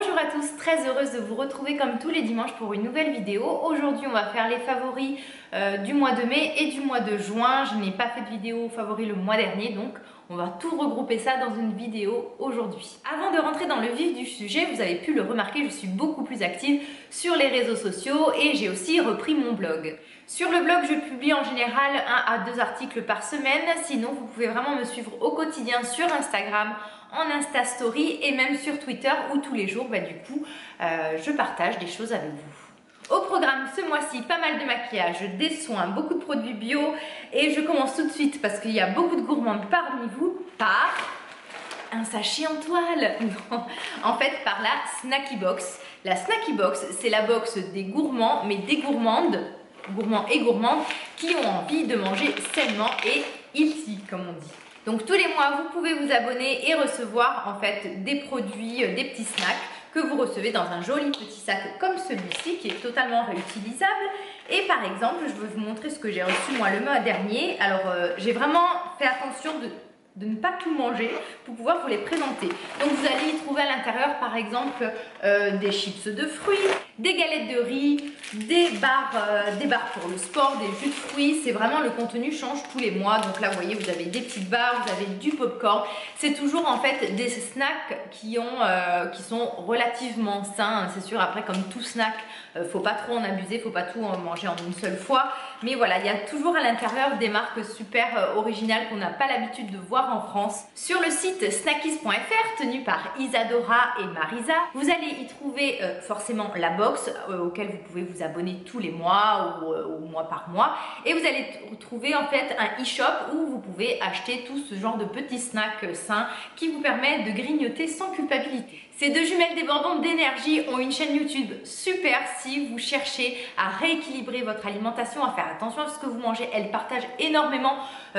Bonjour à tous, très heureuse de vous retrouver comme tous les dimanches pour une nouvelle vidéo. Aujourd'hui on va faire les favoris du mois de mai et du mois de juin. Je n'ai pas fait de vidéo favoris le mois dernier, donc on va tout regrouper ça dans une vidéo aujourd'hui. Avant de rentrer dans le vif du sujet, vous avez pu le remarquer, je suis beaucoup plus active sur les réseaux sociaux et j'ai aussi repris mon blog. Sur le blog, je publie en général 1 à 2 articles par semaine. Sinon, vous pouvez vraiment me suivre au quotidien sur Instagram, en Insta Story et même sur Twitter où tous les jours, je partage des choses avec vous. Au programme ce mois-ci, pas mal de maquillage, des soins, beaucoup de produits bio et je commence tout de suite parce qu'il y a beaucoup de gourmands parmi vous par un sachet en toile. Non, en fait par la Snacky Box. La Snacky Box, c'est la box des gourmands, mais des gourmandes, gourmands et gourmandes qui ont envie de manger sainement et healthy comme on dit. Donc tous les mois, vous pouvez vous abonner et recevoir en fait des produits, des petits snacks que vous recevez dans un joli petit sac comme celui-ci qui est totalement réutilisable. Et par exemple, je vais vous montrer ce que j'ai reçu moi le mois dernier. Alors j'ai vraiment fait attention de ne pas tout manger pour pouvoir vous les présenter. Donc vous allez y trouver à l'intérieur par exemple des chips de fruits, des galettes de riz, des barres pour le sport, des jus de fruits. C'est vraiment, le contenu change tous les mois. Donc là vous voyez, vous avez des petites barres, vous avez du popcorn. C'est toujours en fait des snacks qui sont relativement sains. C'est sûr, après comme tout snack, faut pas trop en abuser, faut pas tout en manger en une seule fois. Mais voilà, il y a toujours à l'intérieur des marques super originales qu'on n'a pas l'habitude de voir en France. Sur le site snackies.fr tenu par Isadora et Marisa, vous allez y trouver forcément la box auquel vous pouvez vous abonner tous les mois ou mois par mois. Et vous allez trouver en fait un e-shop où vous pouvez acheter tout ce genre de petits snacks sains qui vous permettent de grignoter sans culpabilité. Ces deux jumelles débordantes d'énergie ont une chaîne YouTube super si vous cherchez à rééquilibrer votre alimentation, à faire attention à ce que vous mangez. Elles partagent énormément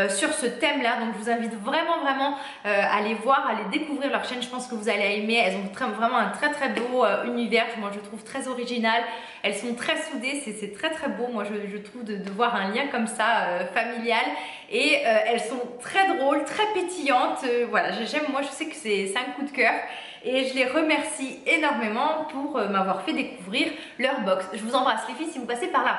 sur ce thème-là, donc je vous invite vraiment à les voir, à les découvrir leur chaîne. Je pense que vous allez aimer. Elles ont vraiment un très beau univers. Moi, je trouve très original. Elles sont très soudées, c'est très beau. Moi, je trouve de voir un lien comme ça familial. Et elles sont très drôles, très pétillantes. Voilà, j'aime. Moi, je sais que c'est un coup de cœur. Et je les remercie énormément pour m'avoir fait découvrir leur box. Je vous embrasse les filles si vous passez par là.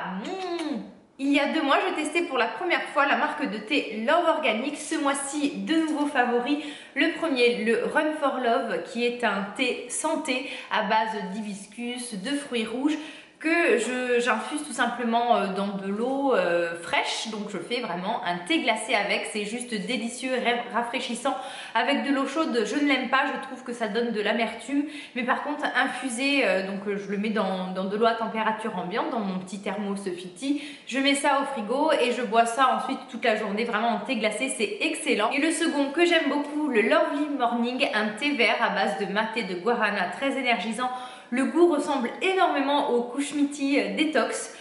Il y a 2 mois, je testais pour la première fois la marque de thé Love Organic. Ce mois-ci, 2 nouveaux favoris. Le premier, le Run for Love, qui est un thé santé à base d'hibiscus, de fruits rouges, que j'infuse tout simplement dans de l'eau fraîche. Donc je fais vraiment un thé glacé avec, c'est juste délicieux, rafraîchissant. Avec de l'eau chaude, je ne l'aime pas, je trouve que ça donne de l'amertume. Mais par contre, infusé, je le mets dans de l'eau à température ambiante, dans mon petit thermos Fiti. Je mets ça au frigo et je bois ça ensuite toute la journée, vraiment en thé glacé, c'est excellent. Et le second que j'aime beaucoup, le Lovely Morning, un thé vert à base de maté de guarana, très énergisant. Le goût ressemble énormément au Kushmiti Detox.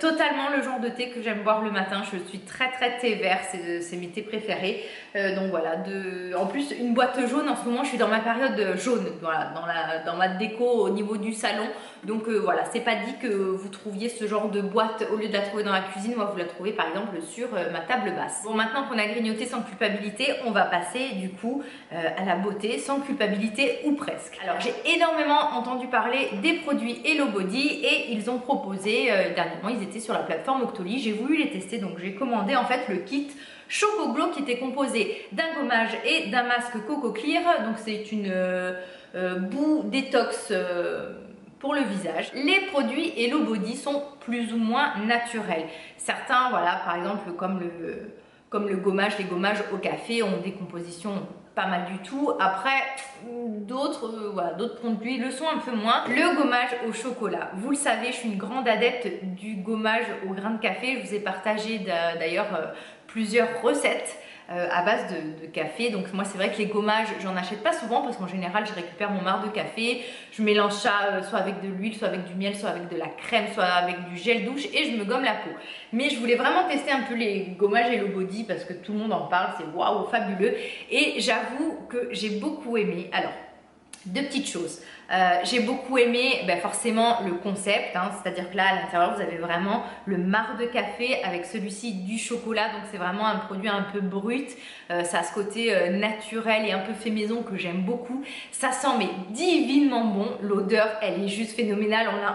Totalement le genre de thé que j'aime boire le matin. Je suis très thé vert, c'est mes thés préférés. Donc voilà, en plus une boîte jaune. En ce moment je suis dans ma période jaune, voilà, dans ma déco au niveau du salon. Donc voilà, c'est pas dit que vous trouviez ce genre de boîte au lieu de la trouver dans la cuisine. Moi vous la trouvez par exemple sur ma table basse. Bon, maintenant qu'on a grignoté sans culpabilité, on va passer du coup à la beauté sans culpabilité ou presque. Alors j'ai énormément entendu parler des produits Hello Body et ils ont proposé dernièrement, ils étaient sur la plateforme Octoly. J'ai voulu les tester, donc j'ai commandé en fait le kit Choco Glow qui était composé d'un gommage et d'un masque Coco Clear. Donc c'est une boue détox pour le visage. Les produits Hello Body sont plus ou moins naturels. Certains, voilà, par exemple comme le gommage, les gommages au café ont des compositions pas mal du tout. Après, d'autres produits le sont un peu moins. Le gommage au chocolat. Vous le savez, je suis une grande adepte du gommage au grain de café. Je vous ai partagé d'ailleurs plusieurs recettes à base de café. Donc moi c'est vrai que les gommages j'en achète pas souvent parce qu'en général je récupère mon marc de café, je mélange ça soit avec de l'huile, soit avec du miel, soit avec de la crème, soit avec du gel douche et je me gomme la peau. Mais je voulais vraiment tester un peu les gommages Hello Body parce que tout le monde en parle, c'est waouh fabuleux et j'avoue que j'ai beaucoup aimé. Alors Deux petites choses. J'ai beaucoup aimé forcément le concept, hein, c'est-à-dire que là à l'intérieur vous avez vraiment le marc de café avec celui-ci du chocolat, donc c'est vraiment un produit un peu brut. Ça a ce côté naturel et un peu fait maison que j'aime beaucoup. Ça sent mais divinement bon, l'odeur elle est juste phénoménale, on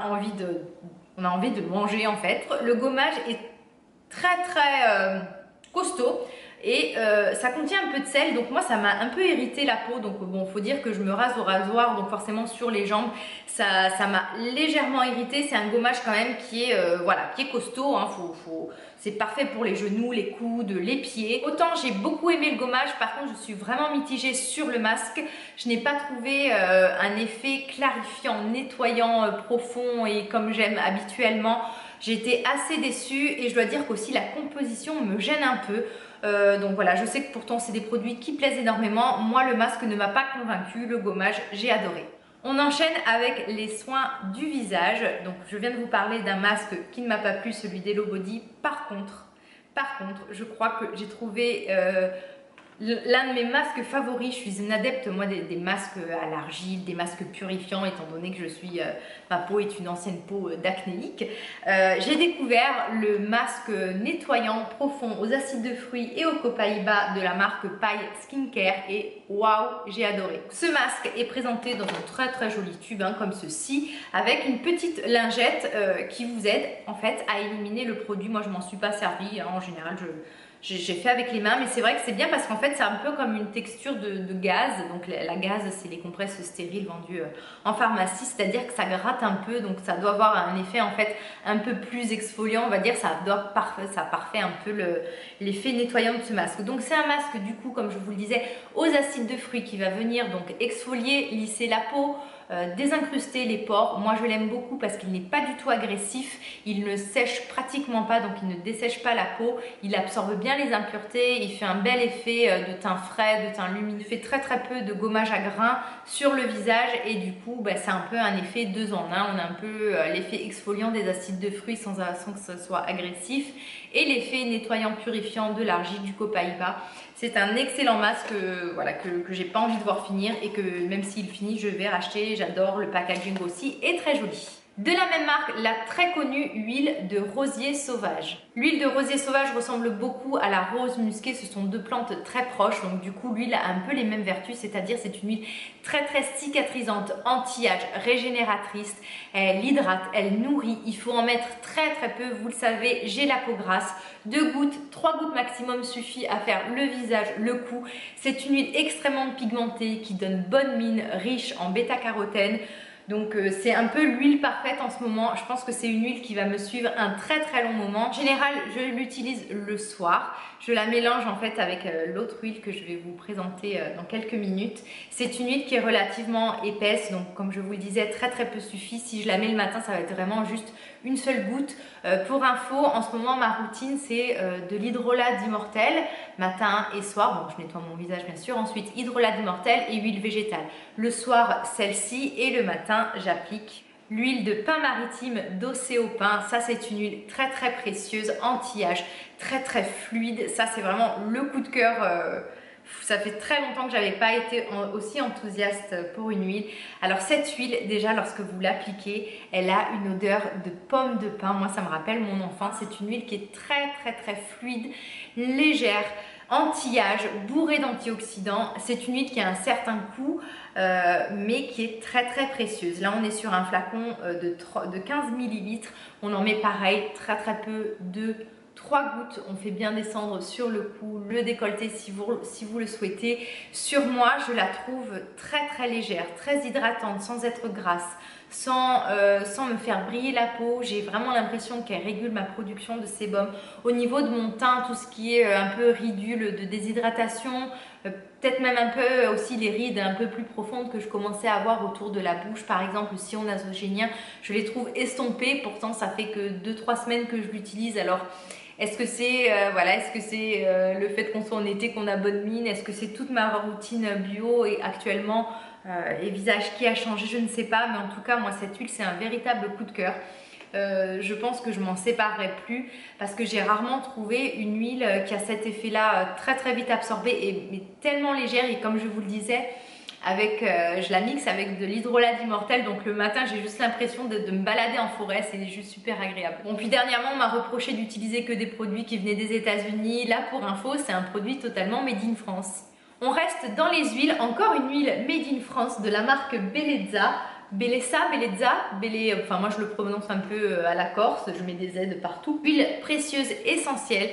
a envie de manger en fait. Le gommage est très costaud. Et ça contient un peu de sel, donc moi ça m'a un peu irrité la peau, donc bon, faut dire que je me rase au rasoir, donc forcément sur les jambes ça m'a légèrement irrité. C'est un gommage quand même qui est voilà, qui est costaud, hein, c'est parfait pour les genoux, les coudes, les pieds. Autant j'ai beaucoup aimé le gommage, par contre je suis vraiment mitigée sur le masque. Je n'ai pas trouvé un effet clarifiant, nettoyant, profond et comme j'aime habituellement. J'ai été assez déçue et je dois dire qu'aussi la composition me gêne un peu. Donc voilà, je sais que pourtant c'est des produits qui plaisent énormément. Moi le masque ne m'a pas convaincu, le gommage j'ai adoré. On enchaîne avec les soins du visage. Donc je viens de vous parler d'un masque qui ne m'a pas plu, celui d'Hello Body. Par contre, je crois que j'ai trouvé l'un de mes masques favoris. Je suis une adepte moi des masques à l'argile, des masques purifiants, étant donné que ma peau est une ancienne peau d'acnéique. J'ai découvert le masque nettoyant profond aux acides de fruits et au copaïba de la marque Paille Skincare et waouh, j'ai adoré. Ce masque est présenté dans un très joli tube, hein, comme ceci, avec une petite lingette qui vous aide en fait à éliminer le produit. Moi je m'en suis pas servi, hein, en général j'ai fait avec les mains, mais c'est vrai que c'est bien parce qu'en fait c'est un peu comme une texture de gaz. Donc la gaz c'est les compresses stériles vendues en pharmacie, c'est-à-dire que ça gratte un peu, donc ça doit avoir un effet en fait un peu plus exfoliant, on va dire. Ça parfait un peu l'effet nettoyant de ce masque. Donc c'est un masque du coup, comme je vous le disais, aux acides de fruits qui va venir donc exfolier, lisser la peau, désincruster les pores. Moi je l'aime beaucoup parce qu'il n'est pas du tout agressif, il ne sèche pratiquement pas, donc il ne dessèche pas la peau, il absorbe bien les impuretés, il fait un bel effet de teint frais, de teint lumineux, il fait très peu de gommage à grains sur le visage et du coup c'est un peu un effet 2 en 1. On a un peu l'effet exfoliant des acides de fruits sans que ce soit agressif et l'effet nettoyant purifiant de l'argile du copaïba. C'est un excellent masque voilà, que j'ai pas envie de voir finir et que même s'il finit je vais racheter. J'adore le packaging aussi, est très joli. De la même marque, la très connue huile de rosier sauvage. L'huile de rosier sauvage ressemble beaucoup à la rose musquée, ce sont deux plantes très proches, donc du coup l'huile a un peu les mêmes vertus, c'est-à-dire c'est une huile très cicatrisante, anti-âge, régénératrice, elle hydrate, elle nourrit. Il faut en mettre très peu, vous le savez, j'ai la peau grasse, 2 gouttes, 3 gouttes maximum suffit à faire le visage, le cou. C'est une huile extrêmement pigmentée qui donne bonne mine, riche en bêta-carotène. Donc c'est un peu l'huile parfaite en ce moment. Je pense que c'est une huile qui va me suivre un très long moment. En général, je l'utilise le soir. Je la mélange en fait avec l'autre huile que je vais vous présenter dans quelques minutes. C'est une huile qui est relativement épaisse, donc comme je vous le disais, très peu suffit. Si je la mets le matin, ça va être vraiment juste une seule goutte. Pour info, en ce moment, ma routine, c'est de l'hydrolat d'Immortelle, matin et soir. Bon, je nettoie mon visage bien sûr. Ensuite, hydrolat d'Immortelle et huile végétale. Le soir, celle-ci, et le matin, j'applique l'huile de pin maritime d'Océopin. Ça, c'est une huile très précieuse, anti-âge, très fluide. Ça, c'est vraiment le coup de cœur. Ça fait très longtemps que j'avais pas été aussi enthousiaste pour une huile. Alors cette huile, déjà lorsque vous l'appliquez, elle a une odeur de pomme de pin. Moi, ça me rappelle mon enfance. C'est une huile qui est très fluide, légère, anti-âge, bourrée d'antioxydants. C'est une huile qui a un certain coût, mais qui est très précieuse. Là, on est sur un flacon de 15 ml. On en met pareil, très peu, 3 gouttes. On fait bien descendre sur le cou, le décolleté si vous le souhaitez. Sur moi, je la trouve très légère, très hydratante, sans être grasse, sans me faire briller la peau. J'ai vraiment l'impression qu'elle régule ma production de sébum. Au niveau de mon teint, tout ce qui est un peu ridule de déshydratation, peut-être même un peu aussi les rides un peu plus profondes que je commençais à avoir autour de la bouche, par exemple le sillon nasogénien, je les trouve estompées. Pourtant, ça fait que 2-3 semaines que je l'utilise. Alors, est-ce que c'est le fait qu'on soit en été qu'on a bonne mine? Est-ce que c'est toute ma routine bio et actuellement et visage qui a changé? Je ne sais pas, mais en tout cas moi cette huile c'est un véritable coup de cœur. Je pense que je m'en séparerai plus parce que j'ai rarement trouvé une huile qui a cet effet là très vite absorbé mais tellement légère. Et comme je vous le disais, je la mixe avec de l'hydrolat d'immortel, donc le matin j'ai juste l'impression de me balader en forêt, c'est juste super agréable. Bon, puis dernièrement on m'a reproché d'utiliser que des produits qui venaient des États-Unis. Là pour info, c'est un produit totalement made in France. On reste dans les huiles, encore une huile made in France de la marque Bellezza. Bellezza, enfin moi je le prononce un peu à la Corse, je mets des Z partout. Huile précieuse essentielle.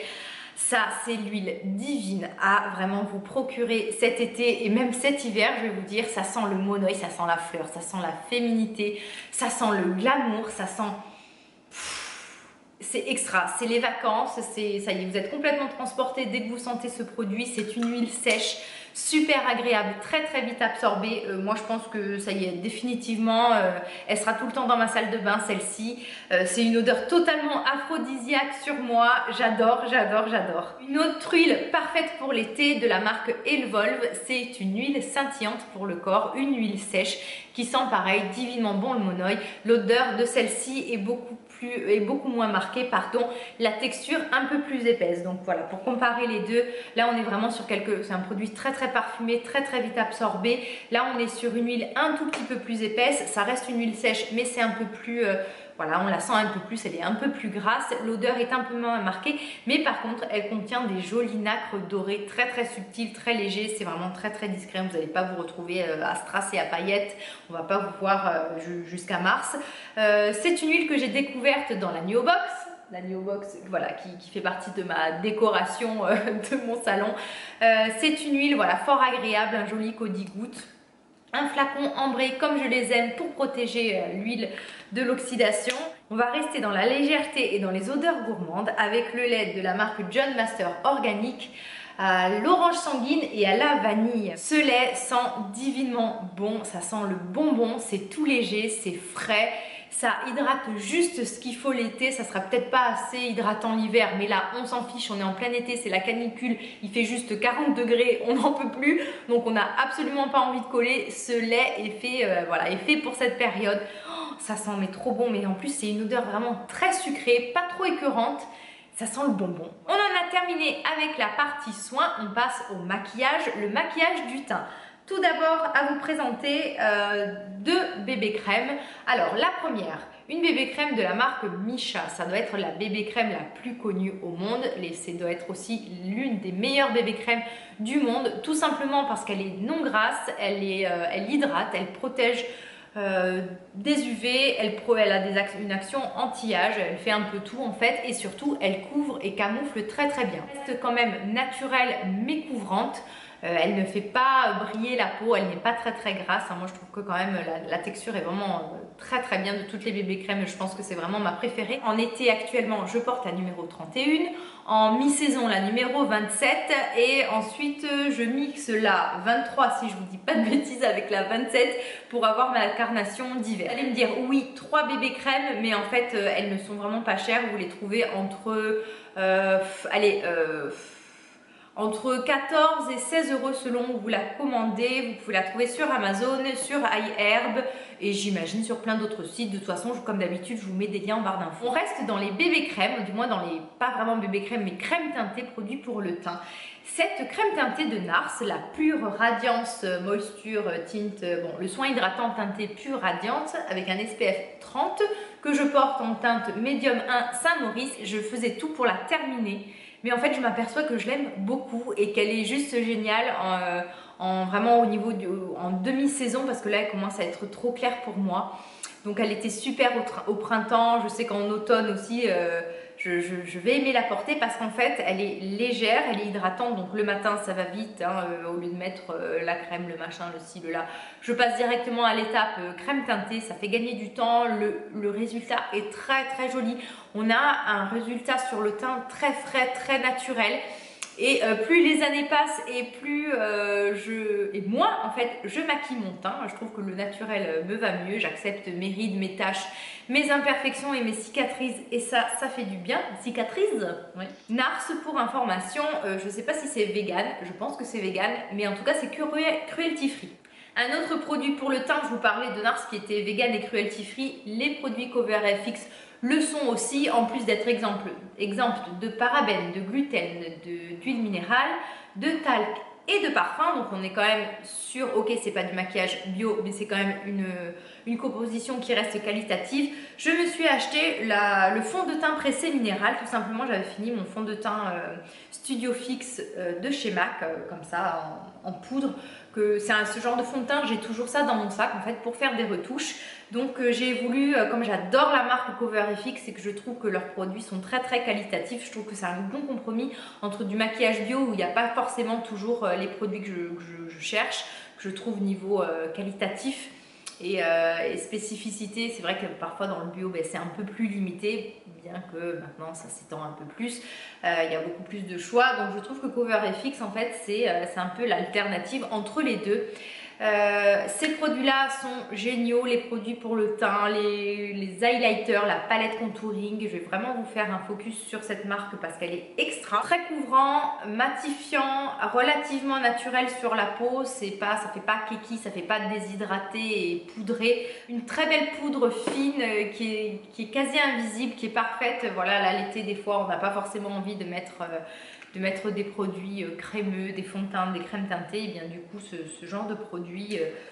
Ça, c'est l'huile divine à vraiment vous procurer cet été et même cet hiver, je vais vous dire. Ça sent le monoeil, ça sent la fleur, ça sent la féminité, ça sent le glamour, ça sent... C'est extra, c'est les vacances, ça y est, vous êtes complètement transporté dès que vous sentez ce produit. C'est une huile sèche, super agréable, très très vite absorbée. Moi je pense que ça y est, définitivement, elle sera tout le temps dans ma salle de bain, celle-ci. C'est une odeur totalement aphrodisiaque sur moi, j'adore, j'adore, j'adore. Une autre huile parfaite pour l'été de la marque Elvolve, c'est une huile scintillante pour le corps, une huile sèche qui sent pareil, divinement bon le monoeil. L'odeur de celle-ci est beaucoup moins marquée, pardon, la texture un peu plus épaisse. Donc voilà, pour comparer les deux, là on est vraiment sur c'est un produit très très parfumé, très très vite absorbé. Là on est sur une huile un tout petit peu plus épaisse, ça reste une huile sèche mais c'est un peu plus voilà, on la sent un peu plus, elle est un peu plus grasse, l'odeur est un peu moins marquée, mais par contre elle contient des jolis nacres dorés très très subtils, très légers. C'est vraiment très très discret, vous n'allez pas vous retrouver à strass et à paillettes, on va pas vous voir jusqu'à mars. C'est une huile que j'ai découverte dans la Nuobox. La Nuobox, voilà, qui fait partie de ma décoration de mon salon. C'est une huile, voilà, fort agréable, un joli codi-goutte. Un flacon ambré comme je les aime pour protéger l'huile de l'oxydation. On va rester dans la légèreté et dans les odeurs gourmandes avec le lait de la marque John Master Organic à l'orange sanguine et à la vanille. Ce lait sent divinement bon, ça sent le bonbon, c'est tout léger, c'est frais. Ça hydrate juste ce qu'il faut l'été, ça sera peut-être pas assez hydratant l'hiver, mais là on s'en fiche, on est en plein été, c'est la canicule, il fait juste 40 degrés, on n'en peut plus, donc on n'a absolument pas envie de coller. Ce lait est fait, voilà, est fait pour cette période. Oh, ça sent mais trop bon, mais en plus c'est une odeur vraiment très sucrée, pas trop écœurante. Ça sent le bonbon. On en a terminé avec la partie soins, on passe au maquillage, le maquillage du teint. Tout d'abord, à vous présenter deux bébés crèmes. Alors, la première, une bébé crème de la marque Missha. Ça doit être la bébé crème la plus connue au monde. Ça doit être aussi l'une des meilleures bébé crèmes du monde. Tout simplement parce qu'elle est non grasse, elle hydrate, elle protège des UV, elle a une action anti-âge, elle fait un peu tout en fait, et surtout elle couvre et camoufle très très bien. Elle reste quand même naturelle mais couvrante. Elle ne fait pas briller la peau, elle n'est pas très très grasse. Moi je trouve que quand même la texture est vraiment très très bien. De toutes les bébés crèmes, je pense que c'est vraiment ma préférée. En été actuellement, je porte la numéro 31. En mi-saison, la numéro 27. Et ensuite, je mixe la 23, si je vous dis pas de bêtises, avec la 27 pour avoir ma carnation d'hiver. Vous allez me dire, oui, 3 bébés crèmes, mais en fait, elles ne sont vraiment pas chères. Vous les trouvez entre... entre 14 et 16 euros selon où vous la commandez. Vous pouvez la trouver sur Amazon, sur iHerb et j'imagine sur plein d'autres sites. De toute façon, comme d'habitude, je vous mets des liens en barre d'infos. On reste dans les bébés crèmes, du moins dans les, pas vraiment bébés crèmes, mais crèmes teintées produits pour le teint. Cette crème teintée de NARS, la Pure Radiance Moisture Tint, bon, le soin hydratant teinté Pure Radiance avec un SPF 30 que je porte en teinte Medium 1 Saint-Maurice. Je faisais tout pour la terminer. Mais en fait, je m'aperçois que je l'aime beaucoup et qu'elle est juste géniale vraiment au niveau en demi-saison, parce que là, elle commence à être trop claire pour moi. Donc, elle était super au printemps. Je sais qu'en automne aussi, je vais aimer la porter parce qu'en fait, elle est légère, elle est hydratante. Donc, le matin, ça va vite. Au lieu de mettre la crème, le machin, le ci, le là, je passe directement à l'étape crème teintée. Ça fait gagner du temps. Le résultat est très, très joli. On a un résultat sur le teint très frais, très naturel. Et plus les années passent et plus moins en fait je maquille mon teint. Je trouve que le naturel me va mieux. J'accepte mes rides, mes taches, mes imperfections et mes cicatrices, et ça fait du bien. Cicatrices, oui. NARS, pour information, je ne sais pas si c'est vegan, je pense que c'est vegan, mais en tout cas c'est cruelty free. Un autre produit pour le teint, je vous parlais de NARS qui était vegan et cruelty free. Les produits CoverFX le sont aussi, en plus d'être exemple de parabènes, de gluten, d'huile minérale, de talc et de parfum. Donc on est quand même sur, ok, c'est pas du maquillage bio, mais c'est quand même une composition qui reste qualitative. Je me suis acheté le fond de teint pressé minéral. Tout simplement, j'avais fini mon fond de teint Studio Fix de chez MAC, comme ça, en poudre. C'est ce genre de fond de teint, j'ai toujours ça dans mon sac en fait pour faire des retouches. Donc j'ai voulu, comme j'adore la marque CoverFX et que je trouve que leurs produits sont très qualitatifs, je trouve que c'est un bon compromis entre du maquillage bio où il n'y a pas forcément toujours les produits que je cherche, que je trouve niveau qualitatif et spécificité. C'est vrai que parfois dans le bio c'est un peu plus limité, bien que maintenant ça s'étend un peu plus, il y a beaucoup plus de choix. Donc je trouve que CoverFX en fait c'est un peu l'alternative entre les deux. Ces produits-là sont géniaux, les produits pour le teint, les highlighters, la palette contouring. Je vais vraiment vous faire un focus sur cette marque parce qu'elle est extra. Très couvrant, matifiant, relativement naturel sur la peau. Ça fait pas kiki, ça fait pas déshydraté et poudré. Une très belle poudre fine qui est quasi invisible, qui est parfaite. Voilà, là l'été des fois on n'a pas forcément envie de mettre des produits crémeux, des fonds de teint, des crèmes teintées. Et bien du coup ce genre de produit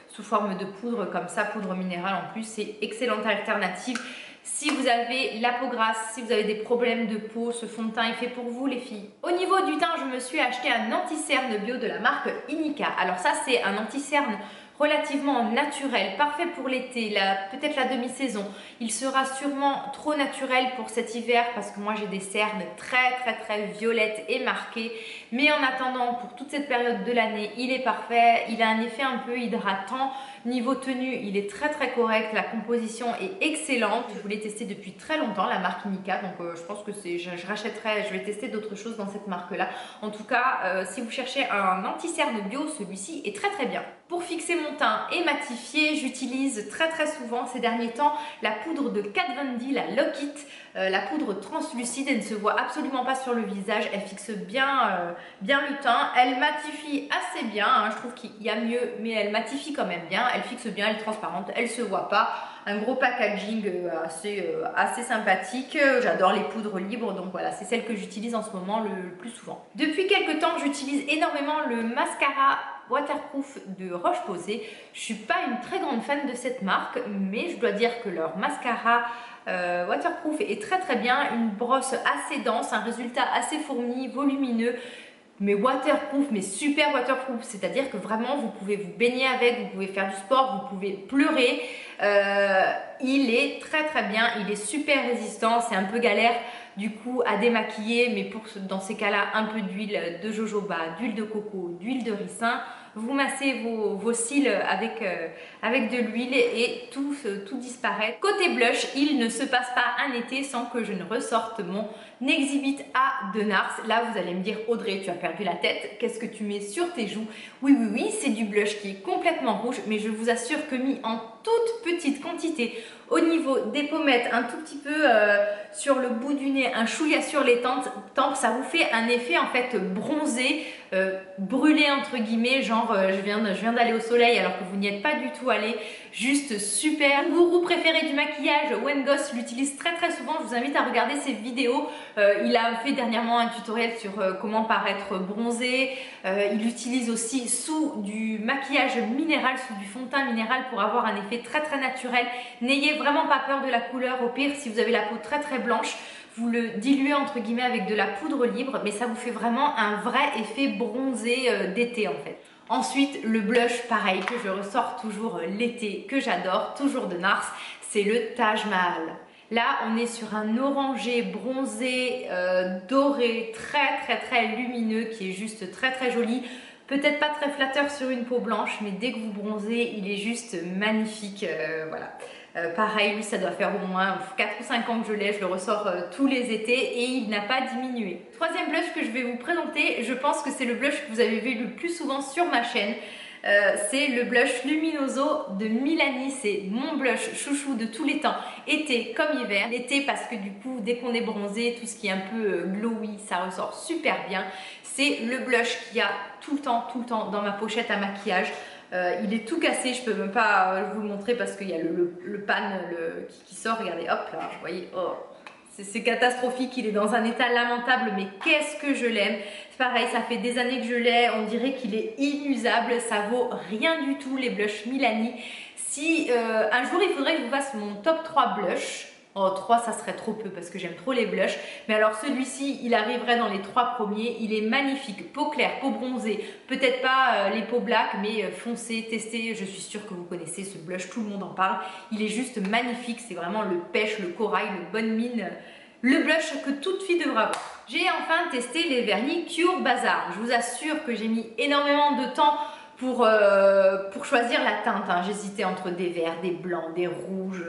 sous forme de poudre comme ça, poudre minérale en plus, c'est excellente alternative. Si vous avez la peau grasse, si vous avez des problèmes de peau, ce fond de teint est fait pour vous les filles. Au niveau du teint, je me suis acheté un anti-cerne bio de la marque Inika. Alors ça c'est un anti-cerne relativement naturel, parfait pour l'été, peut-être la demi-saison. Il sera sûrement trop naturel pour cet hiver parce que moi j'ai des cernes très violettes et marquées. Mais en attendant, pour toute cette période de l'année, il est parfait. Il a un effet un peu hydratant. Niveau tenue, il est très correct. La composition est excellente. Je voulais tester depuis très longtemps la marque Inika. Donc je pense que je rachèterai, je vais tester d'autres choses dans cette marque-là. En tout cas, si vous cherchez un anti-cerne bio, celui-ci est très bien. Pour fixer mon teint et matifier, j'utilise très souvent ces derniers temps la poudre de Kat Von D, la Lock It, la poudre translucide. Elle ne se voit absolument pas sur le visage, elle fixe bien le teint, elle matifie assez bien, hein. Je trouve qu'il y a mieux, mais elle matifie quand même bien, elle fixe bien, elle est transparente, elle se voit pas. Un gros packaging assez sympathique. J'adore les poudres libres, donc voilà, c'est celle que j'utilise en ce moment le plus souvent. Depuis quelques temps, j'utilise énormément le mascara waterproof de Roche-Posay. Je suis pas une très grande fan de cette marque, mais je dois dire que leur mascara waterproof est très bien. Une brosse assez dense, un résultat assez fourni, volumineux, mais waterproof, mais super waterproof, c'est-à-dire que vraiment vous pouvez vous baigner avec, vous pouvez faire du sport, vous pouvez pleurer. Il est très bien, il est super résistant, c'est un peu galère du coup à démaquiller, mais dans ces cas-là, un peu d'huile de jojoba, d'huile de coco, d'huile de ricin. Vous massez vos cils avec de l'huile et tout disparaît. Côté blush, il ne se passe pas un été sans que je ne ressorte mon Exhibit A de NARS. Là, vous allez me dire, Audrey, tu as perdu la tête. Qu'est-ce que tu mets sur tes joues? Oui, c'est du blush qui est complètement rouge, mais je vous assure que mis en toute petite quantité au niveau des pommettes, un tout petit peu sur le bout du nez, un chouïa sur les tempes, ça vous fait un effet en fait bronzé, brûlé entre guillemets, genre je viens d'aller au soleil alors que vous n'y êtes pas du tout allé. Juste super. Mon gourou préféré du maquillage, Wengoss, l'utilise très souvent. Je vous invite à regarder ses vidéos. Il a fait dernièrement un tutoriel sur comment paraître bronzé. Il utilise aussi sous du maquillage minéral, sous du fond de teint minéral pour avoir un effet très naturel. N'ayez vraiment pas peur de la couleur. Au pire, si vous avez la peau très blanche, vous le diluez entre guillemets avec de la poudre libre, mais ça vous fait vraiment un vrai effet bronzé d'été en fait. Ensuite, le blush, pareil, que je ressors toujours l'été, que j'adore, toujours de NARS, c'est le Taj Mahal. Là, on est sur un orangé bronzé, doré, très lumineux, qui est juste très joli. Peut-être pas très flatteur sur une peau blanche, mais dès que vous bronzez, il est juste magnifique, voilà. Pareil, lui, ça doit faire au moins 4 ou 5 ans que je l'ai, je le ressors tous les étés et il n'a pas diminué. Troisième blush que je vais vous présenter, je pense que c'est le blush que vous avez vu le plus souvent sur ma chaîne. C'est le blush Luminoso de Milani, c'est mon blush chouchou de tous les temps, été comme hiver. L'été parce que du coup, dès qu'on est bronzé, tout ce qui est un peu glowy, ça ressort super bien. C'est le blush qu'il y a tout le temps dans ma pochette à maquillage. Il est tout cassé, je peux même pas vous le montrer parce qu'il y a le pan qui sort, regardez, hop là, vous voyez, oh, c'est catastrophique, il est dans un état lamentable, mais qu'est-ce que je l'aime. C'est pareil, ça fait des années que je l'ai, on dirait qu'il est inusable, ça vaut rien du tout les blushs Milani. Si un jour il faudrait que je vous fasse mon top 3 blushs, oh 3 ça serait trop peu parce que j'aime trop les blushs, mais alors celui-ci il arriverait dans les 3 premiers, il est magnifique, peau claire, peau bronzée, peut-être pas les peaux black mais foncez, testez, je suis sûre que vous connaissez ce blush, tout le monde en parle, il est juste magnifique, c'est vraiment le pêche, le corail, le bonne mine, le blush que toute fille devra avoir. J'ai enfin testé les vernis Cure Bazar, je vous assure que j'ai mis énormément de temps pour choisir la teinte, hein. J'hésitais entre des verts, des blancs, des rouges.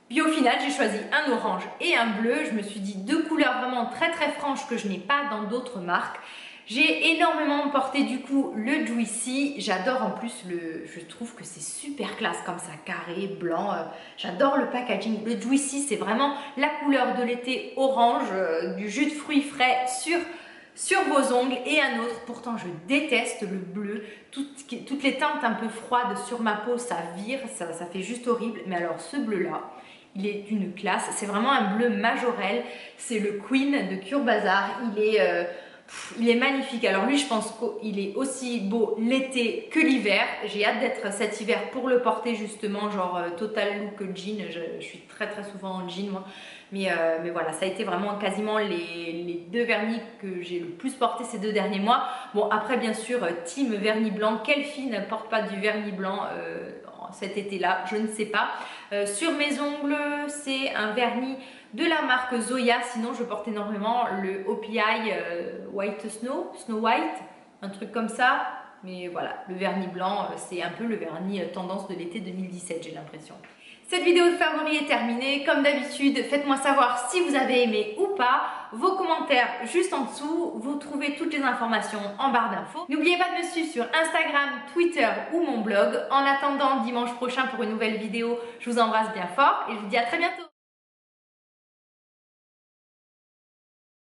Puis au final, j'ai choisi un orange et un bleu. Je me suis dit deux couleurs vraiment très très franches que je n'ai pas dans d'autres marques. J'ai énormément porté du coup le Juicy. J'adore en plus, je trouve que c'est super classe comme ça, carré, blanc. J'adore le packaging. Le Juicy, c'est vraiment la couleur de l'été orange, du jus de fruits frais sur vos ongles, et un autre, pourtant je déteste le bleu, toutes les teintes un peu froides sur ma peau, ça vire, ça fait juste horrible, mais alors ce bleu là, il est d'une classe, c'est vraiment un bleu majorel, c'est le Queen de Cure Bazar, il est magnifique. Alors lui, je pense qu'il est aussi beau l'été que l'hiver. J'ai hâte d'être cet hiver pour le porter justement, genre total look jean. Je suis très très souvent en jean moi. Mais voilà, ça a été vraiment quasiment les deux vernis que j'ai le plus porté ces 2 derniers mois. Bon, après bien sûr, team vernis blanc. Quelle fille ne porte pas du vernis blanc cet été-là? Je ne sais pas. Sur mes ongles, c'est un vernis de la marque Zoya, sinon je porte énormément le OPI White Snow White, un truc comme ça, mais voilà, le vernis blanc, c'est un peu le vernis tendance de l'été 2017, j'ai l'impression. Cette vidéo de favoris est terminée, comme d'habitude, faites-moi savoir si vous avez aimé ou pas, vos commentaires juste en dessous, vous trouvez toutes les informations en barre d'infos. N'oubliez pas de me suivre sur Instagram, Twitter ou mon blog. En attendant dimanche prochain pour une nouvelle vidéo, je vous embrasse bien fort et je vous dis à très bientôt.